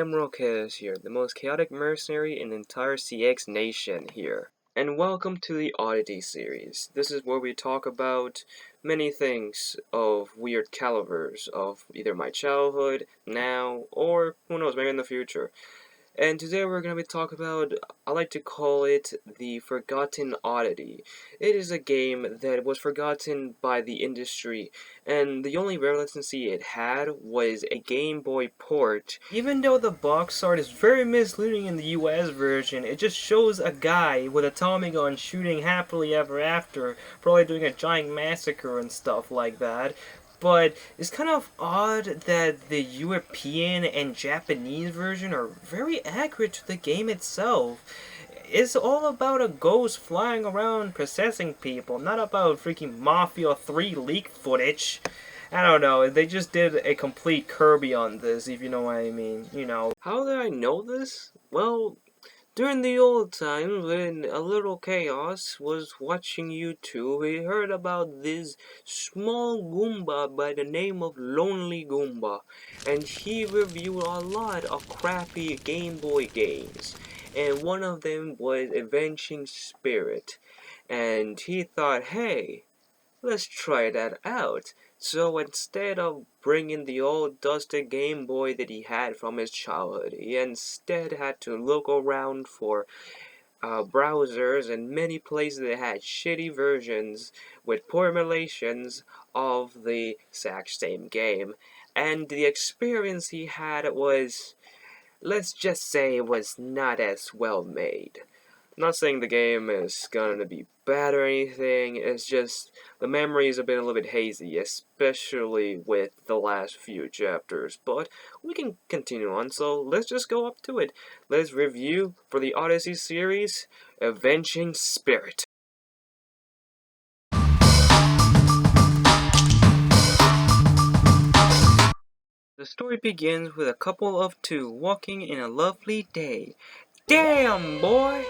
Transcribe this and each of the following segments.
Emerald Chaos here, the most chaotic mercenary in the entire CX nation here. And welcome to the Odyssey series. This is where we talk about many things of weird calibers of either my childhood, now, or who knows, maybe in the future. And today we're going to be talking about, I like to call it the Forgotten Oddity. It is a game that was forgotten by the industry, and the only relevancy it had was a Game Boy port. Even though the box art is very misleading in the US version, it just shows a guy with a Tommy gun shooting happily ever after, probably doing a giant massacre and stuff like that. But it's kind of odd that the European and Japanese version are very accurate to the game itself. It's all about a ghost flying around possessing people, not about freaking Mafia 3 leak footage. I don't know, they just did a complete Kirby on this, if you know what I mean, you know. How did I know this? Well, during the old times, when a little chaos was watching YouTube, we heard about this small Goomba by the name of Lonely Goomba, and he reviewed a lot of crappy Game Boy games, and one of them was Avenging Spirit, and he thought, hey, let's try that out. So instead of bringing the old dusted Game Boy that he had from his childhood, he instead had to look around for browsers and many places that had shitty versions with poor emulations of the exact same game. And the experience he had was, let's just say, it was not as well made. I'm not saying the game is gonna be bad or anything, it's just the memories have been a little bit hazy, especially with the last few chapters, but we can continue on, so let's just go up to it. Let's review for the Odyssey series, Avenging Spirit. The story begins with a couple of two walking in a lovely day. Damn, boy!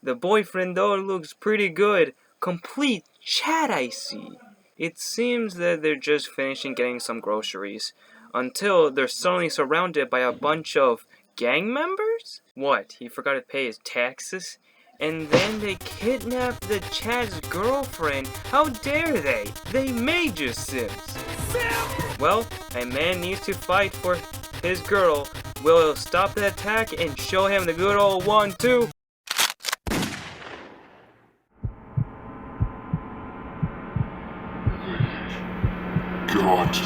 The boyfriend though looks pretty good. Complete chat, I see. It seems that they're just finishing getting some groceries, until they're suddenly surrounded by a bunch of gang members? What, he forgot to pay his taxes? And then they kidnap the Chad's girlfriend. How dare they? They major sims. Well, a man needs to fight for his girl. We'll stop the attack and show him the good old 1-2. God.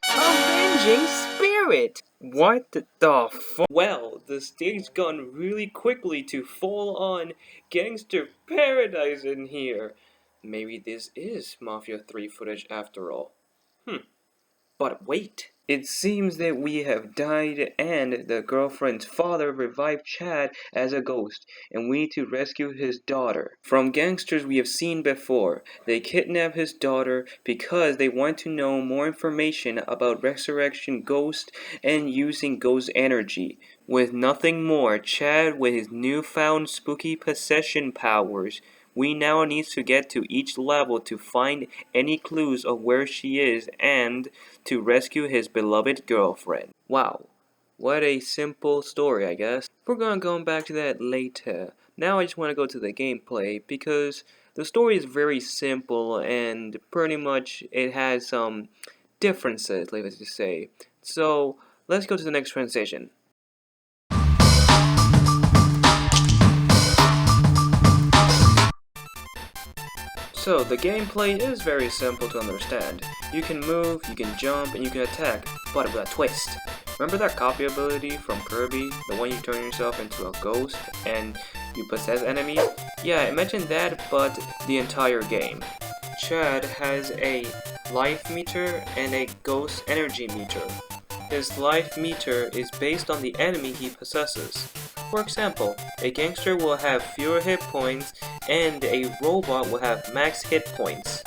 Avenging Spirit! What the fuck? Well, the stage gone really quickly to fall on Gangster Paradise in here. Maybe this is Mafia 3 footage after all. But wait. It seems that we have died and the girlfriend's father revived Chad as a ghost, and we need to rescue his daughter. From gangsters we have seen before, they kidnap his daughter because they want to know more information about resurrection ghost and using ghost energy. With nothing more, Chad with his newfound spooky possession powers, we now need to get to each level to find any clues of where she is and to rescue his beloved girlfriend. Wow, what a simple story, I guess. We're gonna go back to that later. Now I just want to go to the gameplay because the story is very simple and pretty much it has some differences, let's just say. So let's go to the next transition. So, the gameplay is very simple to understand. You can move, you can jump, and you can attack, but with a twist. Remember that copy ability from Kirby? The one you turn yourself into a ghost and you possess enemies? Yeah, I mentioned that, but the entire game. Chad has a life meter and a ghost energy meter. His life meter is based on the enemy he possesses. For example, a gangster will have fewer hit points and a robot will have max hit points.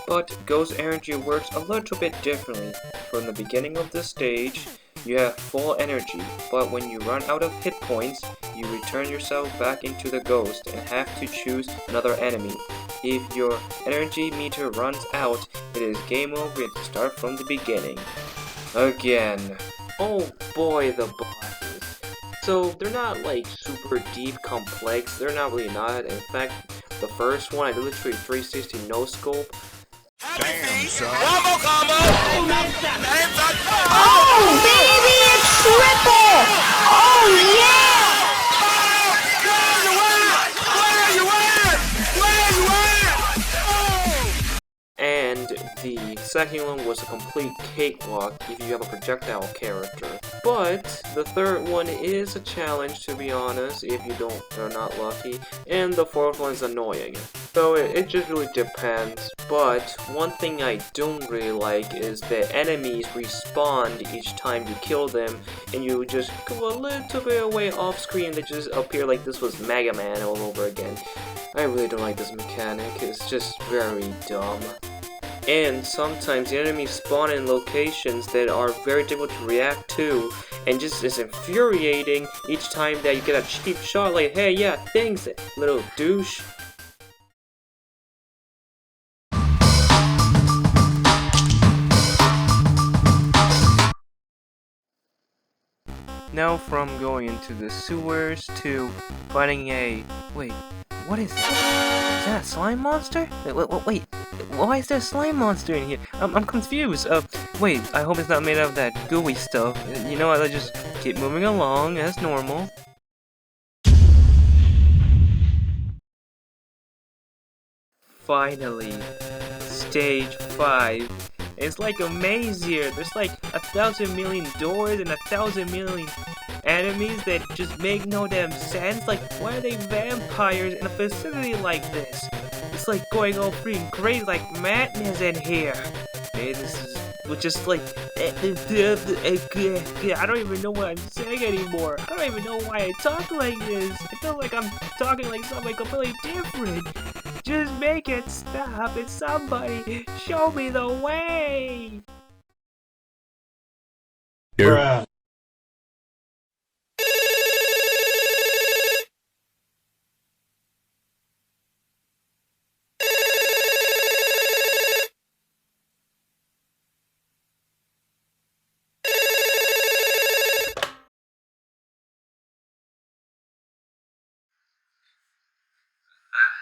But ghost energy works a little bit differently. From the beginning of the stage, you have full energy, but when you run out of hit points, you return yourself back into the ghost and have to choose another enemy. If your energy meter runs out, it is game over. You have to start from the beginning. Again. Oh boy, the bosses. So they're not like super deep complex. They're not really not. In fact, the first one I did literally 360 no scope. Damn, son. Combo combo! Oh, baby, it's triple! Oh, yeah! And the second one was a complete cakewalk if you have a projectile character. But the third one is a challenge, to be honest, if you are not lucky. And the fourth one is annoying. So it just really depends. But one thing I don't really like is that enemies respawn each time you kill them, and you just go a little bit away off screen. They just appear like this was Mega Man all over again. I really don't like this mechanic. It's just very dumb. And sometimes the enemies spawn in locations that are very difficult to react to, and just is infuriating each time that you get a cheap shot like, hey, yeah, thanks, little douche. Now from going into the sewers to finding a... Wait, what is that? Is that a slime monster? Wait, why is there a slime monster in here? I'm confused. Wait, I hope it's not made out of that gooey stuff. You know what, let's just keep moving along as normal. Finally, stage 5. It's like a maze here. There's like 1,000 million doors and 1,000 million enemies that just make no damn sense. Like, why are they vampires in a facility like this? It's like going all freaking crazy, like madness in here. Hey, this is just like I don't even know what I'm saying anymore. I don't even know why I talk like this. I feel like I'm talking like something completely different. Just make it stop and somebody show me the way! Bruh.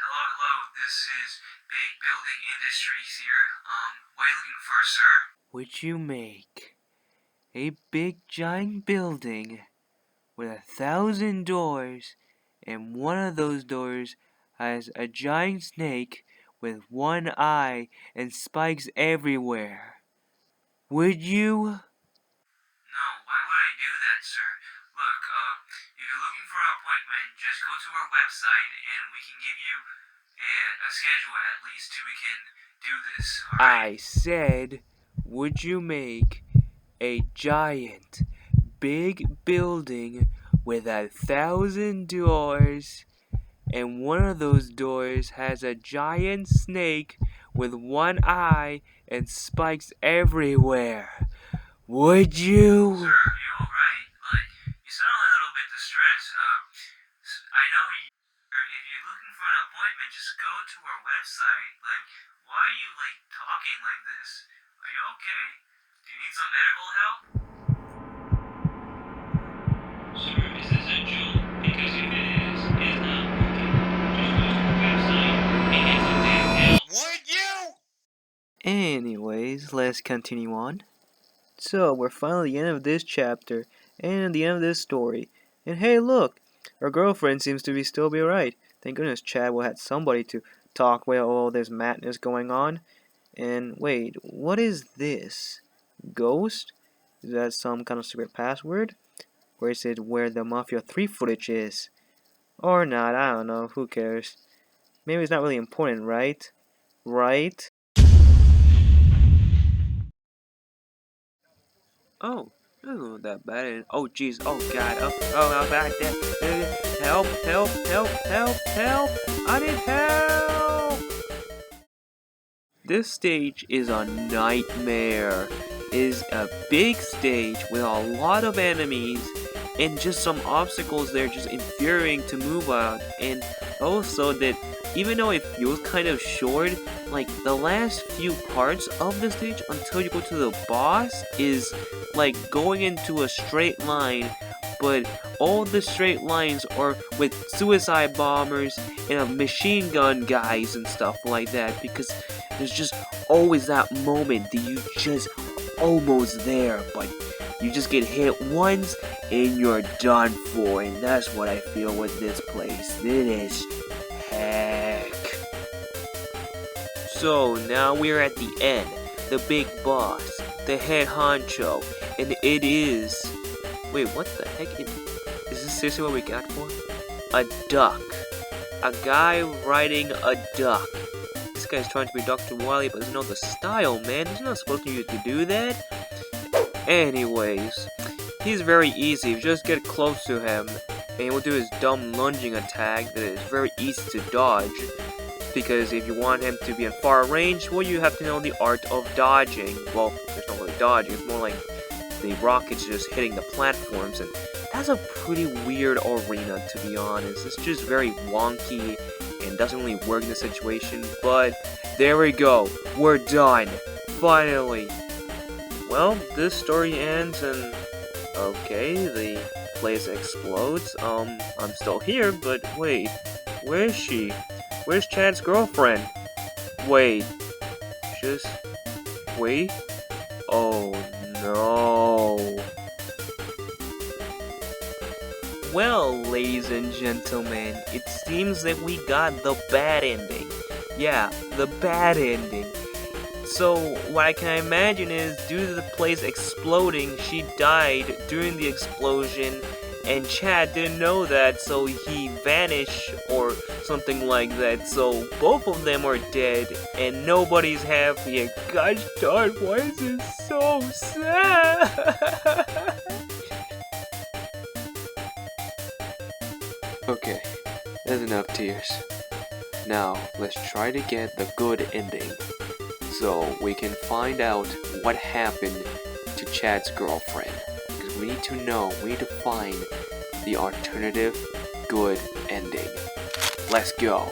Hello, this is Big Building Industries here. What are you looking for, sir? Would you make a big giant building with 1,000 doors, and one of those doors has a giant snake with one eye and spikes everywhere? Would you? No, why would I do that, sir? Look, if you're looking for an appointment, just go to our website and we can give you a schedule at least till we can do this, alright? I said, would you make a giant, big building with 1,000 doors, and one of those doors has a giant snake with one eye and spikes everywhere? Would you? Sir, are you alright? Like, you sound a little bit distressed. I know if you're looking for an appointment, just go to our website. Like, why are you, like, talking like this? Are you okay? Do you need some medical help? Sir, is this a joke? Because if it is, it's not working. Just go to our website and get some damn help. Would you? Anyways, let's continue on. So, we're finally at the end of this chapter, and the end of this story. And hey, look! Our girlfriend seems to still be alright. Thank goodness Chad will have somebody to talk with all this madness going on. And wait, what is this? Ghost? Is that some kind of secret password? Or is it where the Mafia 3 footage is? Or not, I don't know, who cares? Maybe it's not really important, right? Right? Oh, that bad. Oh, jeez. Oh, God. Oh, back there. Help! I need help! This stage is a nightmare. It is a big stage with a lot of enemies, and just some obstacles there just infuriating to move on. And also that even though it feels kind of short, like the last few parts of the stage until you go to the boss is like going into a straight line, but all the straight lines are with suicide bombers and machine gun guys and stuff like that, because there's just always that moment that you just almost there, but you just get hit once and you're done for, and that's what I feel with this place. It is heck. So now we're at the end, the big boss, the head honcho, and it is... Wait, what the heck? Is this seriously what we got for? A duck. A guy riding a duck. This guy's trying to be Dr. Wily, but doesn't know the style, man. He's not supposed to do that. Anyways, he's very easy. You just get close to him, and he will do his dumb lunging attack that is very easy to dodge. Because if you want him to be in far range, well, you have to know the art of dodging. Well, there's not really dodging, it's more like the rockets just hitting the platforms, and that's a pretty weird arena, to be honest. It's just very wonky and doesn't really work in the situation, but there we go. We're done. Finally. Well, this story ends and okay, the place explodes. I'm still here, but wait, where is she? Where's Chad's girlfriend? Wait, just wait. Oh no. Well, ladies and gentlemen, it seems that we got the bad ending. Yeah, the bad ending. So, what I can imagine is, due to the place exploding, she died during the explosion, and Chad didn't know that, so he vanished, or something like that. So, both of them are dead, and nobody's happy, and gosh darn, why is this so sad? Okay, that's enough tears. Now, let's try to get the good ending, so we can find out what happened to Chad's girlfriend. Because we need to know, we need to find the alternative good ending. Let's go.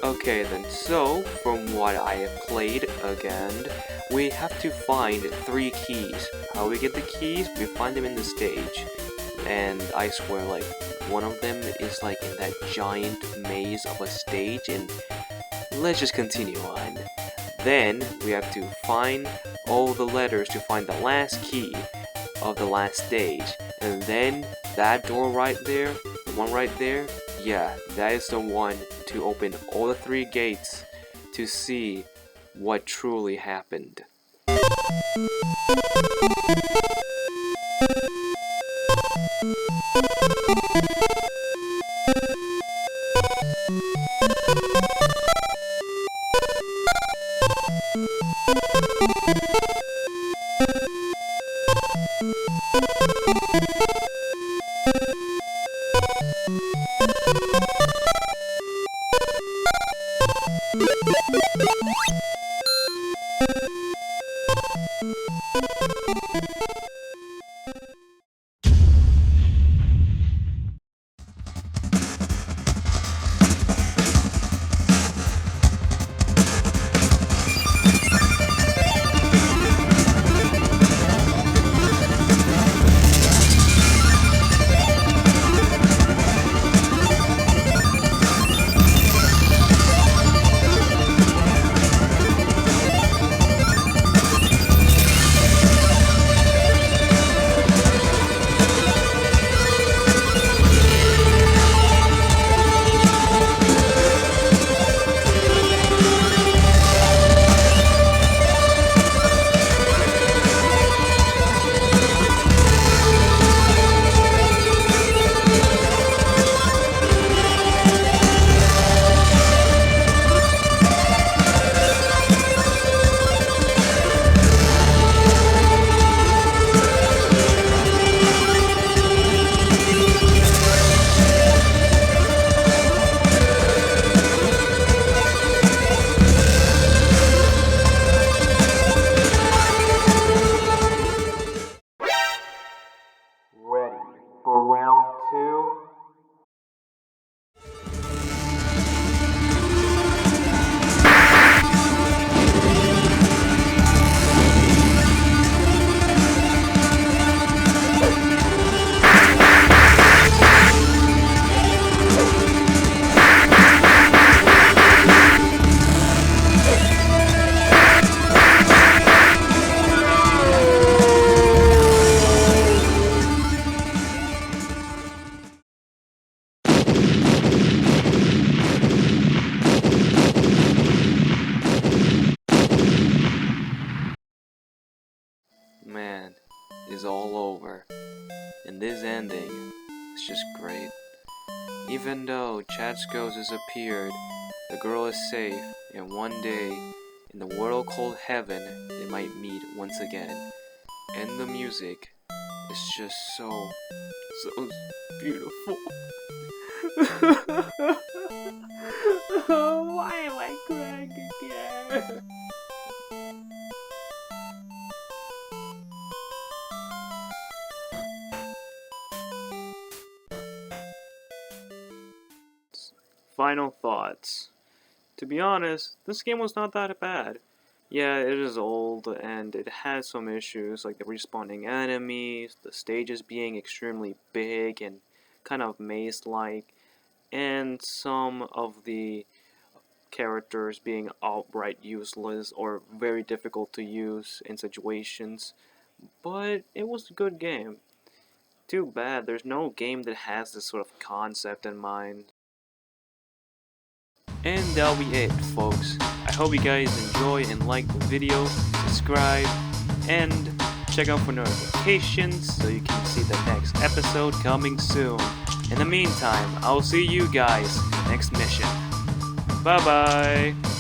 Okay then, so from what I have played again, we have to find 3 keys. How we get the keys? We find them in the stage. And I swear, like, one of them is like in that giant maze of a stage, and let's just continue on. Then we have to find all the letters to find the last key of the last stage, and then that door right there, the one right there, yeah, that is the one to open all the 3 gates to see what truly happened. ending is just great. Even though Chatsko has appeared, the girl is safe, and one day, in the world called Heaven, they might meet once again. And the music is just so beautiful. Why am I crying again? Final thoughts. To be honest, this game was not that bad. Yeah, it is old and it has some issues like the respawning enemies, the stages being extremely big and kind of maze-like, and some of the characters being outright useless or very difficult to use in situations. But it was a good game. Too bad there's no game that has this sort of concept in mind. And that'll be it, folks. I hope you guys enjoy and like the video, subscribe, and check out for notifications so you can see the next episode coming soon. In the meantime, I'll see you guys in the next mission. Bye bye!